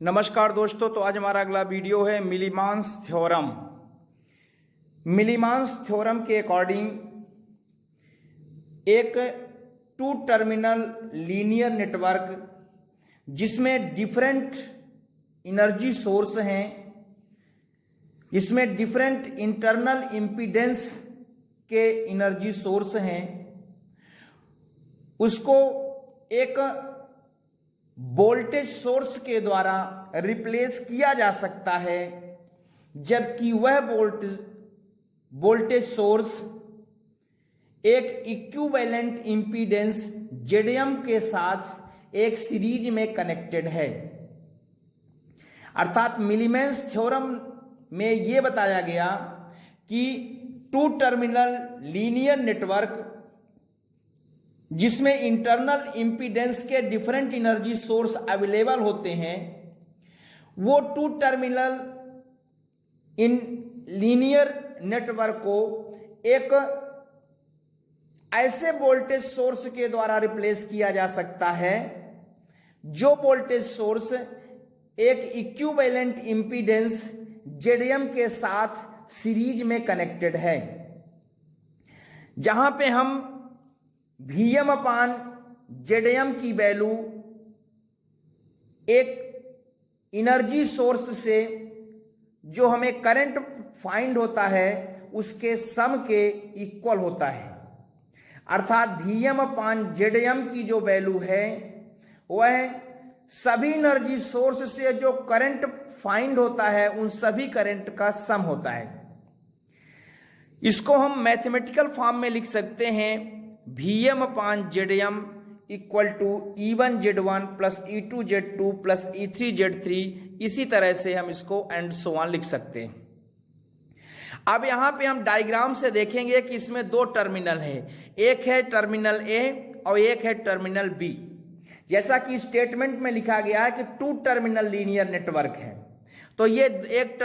नमस्कार दोस्तों, तो आज हमारा अगला वीडियो है मिलीमांस थ्योरम। मिलीमांस थ्योरम के अकॉर्डिंग एक टू टर्मिनल लीनियर नेटवर्क जिसमें डिफरेंट एनर्जी सोर्स हैं, इसमें डिफरेंट इंटरनल इम्पीडेंस के एनर्जी सोर्स हैं, उसको एक वोल्टेज सोर्स के द्वारा रिप्लेस किया जा सकता है, जबकि वह वोल्टेज सोर्स एक इक्विवेलेंट इंपीडेंस जेडीएम के साथ एक सीरीज में कनेक्टेड है। अर्थात मिलीमांस थ्योरम में यह बताया गया कि टू टर्मिनल लीनियर नेटवर्क जिसमें इंटरनल इंपीडेंस के डिफरेंट एनर्जी सोर्स अवेलेबल होते हैं, वो two terminal in linear network को एक ऐसे वोल्टेज सोर्स के द्वारा रिप्लेस किया जा सकता है जो वोल्टेज सोर्स एक इक्विवेलेंट इंपीडेंस जेडीएम के साथ सीरीज में कनेक्टेड है, जहां पे हम Vm अपान जेडीएम की वैल्यू एक एनर्जी सोर्स से जो हमें करंट फाइंड होता है उसके सम के इक्वल होता है। अर्थात Vm अपान जेडीएम की जो वैल्यू है वह सभी एनर्जी सोर्स से जो करंट फाइंड होता है उन सभी करंट का सम होता है। इसको हम मैथमेटिकल फॉर्म में लिख सकते हैं Vm upon ZDM equal to E1Z1 plus E2Z2 plus E3Z3। इसी तरह से हम इसको एंड सो ऑन लिख सकते हैं। अब यहां पे हम डायग्राम से देखेंगे कि इसमें दो टर्मिनल है, एक है टर्मिनल ए और एक है टर्मिनल बी। जैसा कि स्टेटमेंट में लिखा गया है कि टू टर्मिनल लीनियर नेटवर्क है, तो ये एक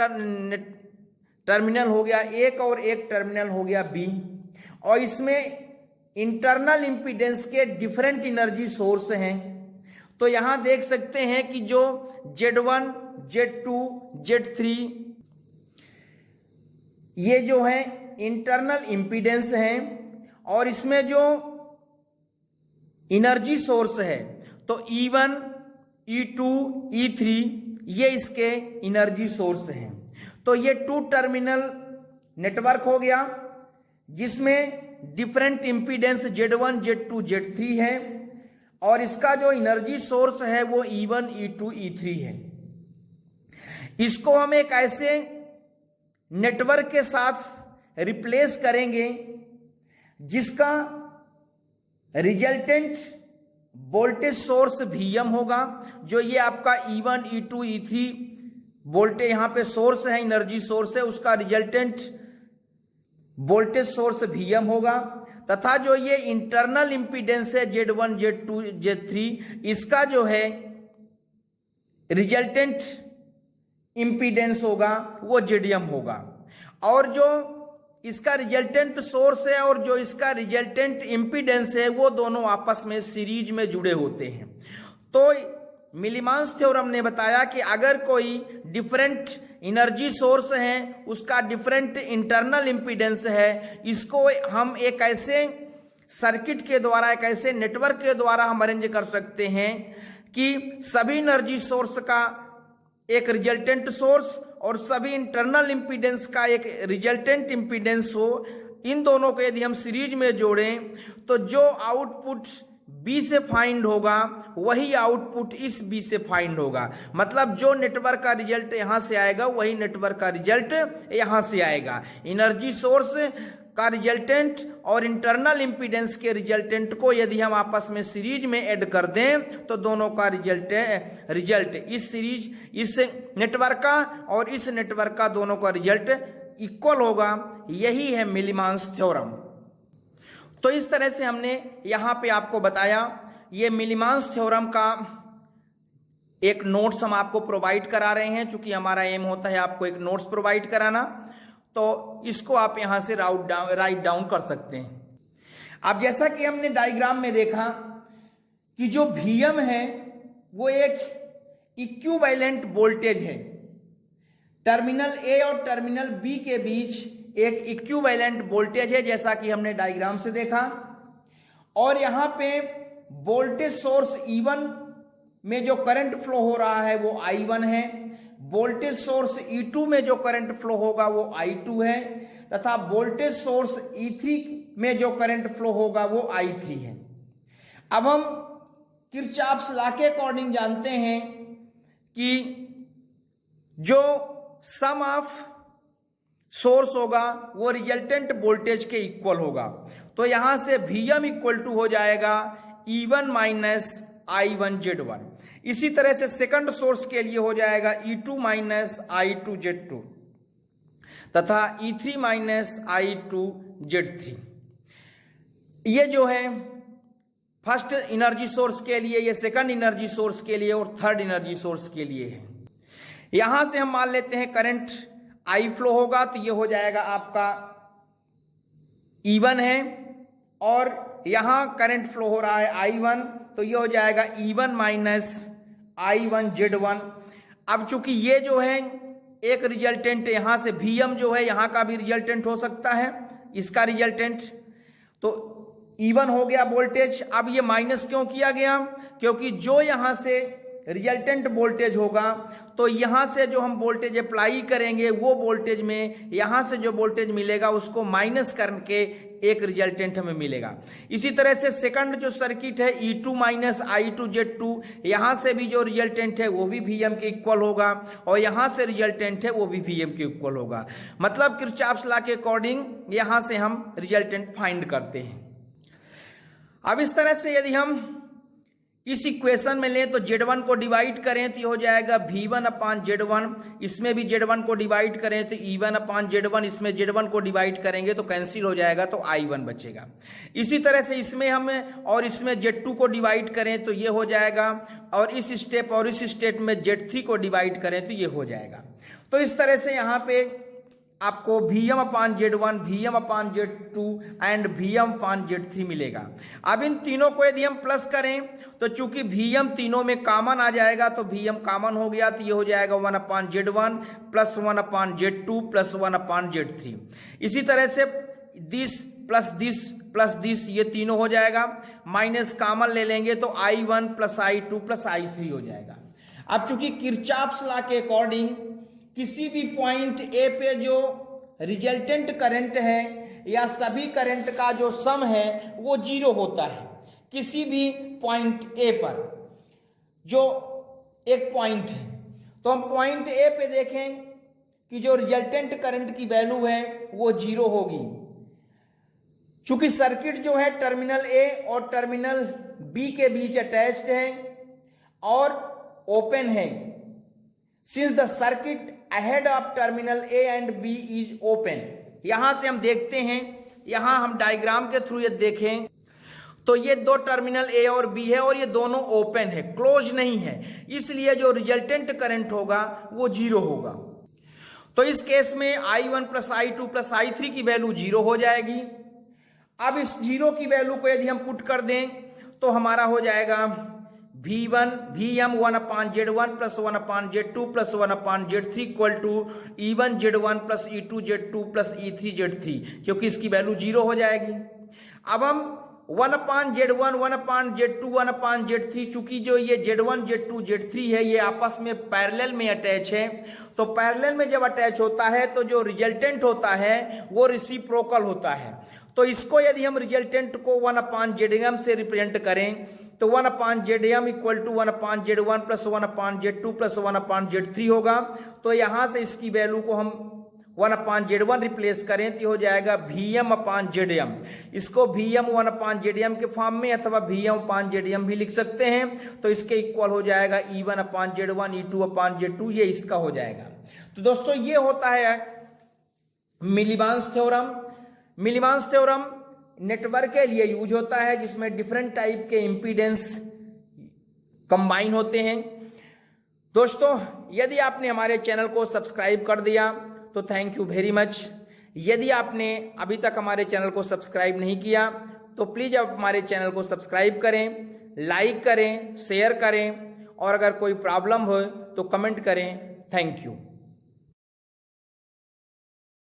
टर्मिनल हो गया एक और एक टर्मिनल हो गया बी, और इसमें इंटरनल इंपीडेंस के डिफरेंट एनर्जी सोर्स हैं। तो यहां देख सकते हैं कि जो Z1, Z2, Z3 ये जो है इंटरनल इंपीडेंस हैं, और इसमें जो एनर्जी सोर्स है तो E1, E2, E3 ये इसके एनर्जी सोर्स हैं। तो ये टू टर्मिनल नेटवर्क हो गया जिसमें different impedance Z1, Z2, Z3 है, और इसका जो एनर्जी सोर्स है वो E1, E2, E3 है। इसको हम एक ऐसे नेटवर्क के साथ रिप्लेस करेंगे जिसका रिजल्टेंट वोल्टेज सोर्स Vm होगा, जो ये आपका E1, E2, E3 वोल्टेज यहां पे सोर्स है, एनर्जी सोर्स है, उसका रिजल्टेंट वोल्टेज सोर्स Vm होगा, तथा जो ये इंटरनल इंपीडेंस है Z1, Z2, Z3 इसका जो है रिजल्टेंट इंपीडेंस होगा वो जेडीएम होगा। और जो इसका रिजल्टेंट सोर्स है और जो इसका रिजल्टेंट इंपीडेंस है वो दोनों आपस में सीरीज में जुड़े होते हैं। तो मिलीमांस थ्योरम ने बताया कि अगर कोई डिफरेंट एनर्जी सोर्स है, उसका डिफरेंट इंटरनल इंपीडेंस है, इसको हम एक ऐसे सर्किट के द्वारा, एक ऐसे नेटवर्क के द्वारा हम अरेंज कर सकते हैं कि सभी एनर्जी सोर्स का एक रिजल्टेंट सोर्स और सभी इंटरनल इंपीडेंस का एक रिजल्टेंट इंपीडेंस हो। इन दोनों को यदि हम सीरीज में जोड़ें तो जो आउटपुट बी से फाइंड होगा वही आउटपुट इस बी से फाइंड होगा। मतलब जो नेटवर्क का रिजल्ट यहां से आएगा वही नेटवर्क का रिजल्ट यहां से आएगा। एनर्जी सोर्स का रिजल्टेंट और इंटरनल इंपीडेंस के रिजल्टेंट को यदि हम आपस में सीरीज में ऐड कर दें तो दोनों का रिजल्ट इस सीरीज, इस नेटवर्क का और इस नेटवर्क का, दोनों का रिजल्ट इक्वल होगा। यही है मिलीमांस थ्योरम। तो इस तरह से हमने यहां पे आपको बताया। ये मिलीमांस थ्योरम का एक नोट्स हम आपको प्रोवाइड करा रहे हैं, चूंकि हमारा एम होता है आपको एक नोट्स प्रोवाइड कराना, तो इसको आप यहां से राइट डाउन कर सकते हैं। अब जैसा कि हमने डायग्राम में देखा कि जो Vm है वो एक इक्विवेलेंट वोल्टेज है। टर्मिनल ए और टर्मिनल बी के बीच एक इक्विवेलेंट वोल्टेज है, जैसा कि हमने डायग्राम से देखा। और यहां पे वोल्टेज सोर्स E1 में जो करंट फ्लो हो रहा है वो I1 है, वोल्टेज सोर्स E2 में जो करंट फ्लो होगा वो I2 है, तथा वोल्टेज सोर्स E3 में जो करंट फ्लो होगा वो I3 है। अब हम किरचॉफ्स लॉ के अकॉर्डिंग जानते हैं कि जो सम ऑफ सोर्स होगा वो रिजल्टेंट वोल्टेज के इक्वल होगा। तो यहां से Vm इक्वल टू हो जाएगा E1 माइनस I1 Z1। इसी तरह से सेकंड सोर्स के लिए हो जाएगा E2 माइनस I2 Z2 तथा E3 माइनस I2 Z3। ये जो है फर्स्ट एनर्जी सोर्स के लिए, ये सेकंड एनर्जी सोर्स के लिए और थर्ड एनर्जी सोर्स के लिए है। यहां से हम मान लेते हैं करंट I फ्लो होगा, तो ये हो जाएगा आपका E1 है, और यहां करंट फ्लो हो रहा है I1, तो ये हो जाएगा E1 माइनस I1 Z1। अब चूंकि ये जो है एक रिजल्टेंट, यहां से Vm जो है यहां का भी रिजल्टेंट हो सकता है, इसका रिजल्टेंट, तो E1 हो गया वोल्टेज। अब ये माइनस क्यों किया गया? क्योंकि जो यहां से रिजल्टेंट वोल्टेज होगा तो यहां से जो हम वोल्टेज अप्लाई करेंगे वो वोल्टेज में यहां से जो वोल्टेज मिलेगा उसको माइनस करके एक रिजल्टेंट हमें मिलेगा। इसी तरह से सेकंड जो सर्किट है E2 माइनस I2 Z2, यहां से भी जो रिजल्टेंट है वो भी Vm के इक्वल होगा, और यहां से रिजल्टेंट है वो भी Vm के इक्वल होगा। मतलब किरचॉफ्स लॉ के अकॉर्डिंग यहां से हम रिजल्टेंट फाइंड करते हैं। अब इस तरह से यदि हम इस इक्वेशन में लें तो Z1 को डिवाइड करें तो ये हो जाएगा V1 अपान Z1, इसमें भी Z1 को डिवाइड करें तो E1 अपान Z1, इसमें Z1 को डिवाइड करेंगे तो कैंसिल हो जाएगा तो I1 बचेगा। इसी तरह से इसमें हम और इसमें Z2 को डिवाइड करें तो ये हो जाएगा, और इस स्टेप और इस स्टेप में Z3 को डिवाइड करें तो ये हो जाएगा। तो इस तरह से यहाँ पे आपको Vm upon Z1, Vm upon Z2 and Vm upon Z3 मिलेगा। अब इन तीनों को यदि हम प्लस करें तो चूंकि Vm तीनों में कॉमन आ जाएगा तो Vm कॉमन हो गया, तो ये हो जाएगा 1 upon Z1 plus 1 upon Z2 plus 1 upon Z3। इसी तरह से दिस प्लस दिस ये तीनों हो जाएगा, माइनस कॉमन ले लेंगे तो I1 plus I2 plus I3 हो जाएगा। अब चूंकि किरचॉफ्स लॉ के अकॉर्डिंग किसी भी पॉइंट ए पे जो रिजल्टेंट करंट है या सभी करंट का जो सम है वो 0 होता है। किसी भी पॉइंट ए पर जो एक पॉइंट है, तो हम पॉइंट ए पे देखें कि जो रिजल्टेंट करंट की वैल्यू है वो 0 होगी। चूंकि सर्किट जो है टर्मिनल ए और टर्मिनल बी के बीच अटैच्ड है और ओपन है, since the circuit ahead of terminal A and B is open. यहां से हम देखते हैं, यहां हम डायग्राम के थ्रू ये देखें तो ये दो टर्मिनल ए और बी है और ये दोनों ओपन है, क्लोज नहीं है, इसलिए जो रिजल्टेंट करंट होगा वो 0 होगा। तो इस केस में I1 plus I2 plus I3 की वैल्यू 0 हो जाएगी। अब इस 0 की वैल्यू को यदि हम पुट कर दें तो हमारा हो जाएगा Vm 1 upon Z1 plus 1 upon Z2 plus 1 upon Z3 equal to E1 Z1 plus E2 Z2 plus E3 Z3, क्योंकि इसकी वैल्यू 0 हो जाएगी। अब हम 1 upon Z1 1 upon Z2 1 upon Z3, चूंकि जो ये Z1 Z2 Z3 है ये आपस में पैरेलल में अटैच है, तो पैरेलल में जब अटैच होता है तो जो रिजल्टेंट होता है वो रेसिप्रोकल होता है। तो इसको यदि हम रिजल्टेंट को 1 अपान Zm से रिप्रेजेंट करें तो 1 upon Zm equal to 1 upon Z1 plus 1 upon Z2 plus 1 upon Z3 होगा। तो यहां से इसकी वैल्यू को हम 1 अपान Z1 रिप्लेस करें तो हो जाएगा Vm अपान Zm। इसको Vm 1 अपान Zm के फॉर्म में अथवा Vm अपान Zm भी लिख सकते हैं, तो इसके इक्वल हो जाएगा E1 अपान Z1 E2 अपान Z2, ये इसका हो जाएगा। तो दोस्तों ये होता है मिलीबांस थ्योरम। मिलीबांस थ्योरम नेटवर्क के लिए यूज होता है जिसमें डिफरेंट टाइप के इंपीडेंस कंबाइन होते हैं। दोस्तों यदि आपने हमारे चैनल को सब्सक्राइब कर दिया तो थैंक यू वेरी मच। यदि आपने अभी तक हमारे चैनल को सब्सक्राइब नहीं किया तो प्लीज आप हमारे चैनल को सब्सक्राइब करें, लाइक करें, शेयर करें और अगर कोई प्रॉब्लम हो तो कमेंट करें। Thank you.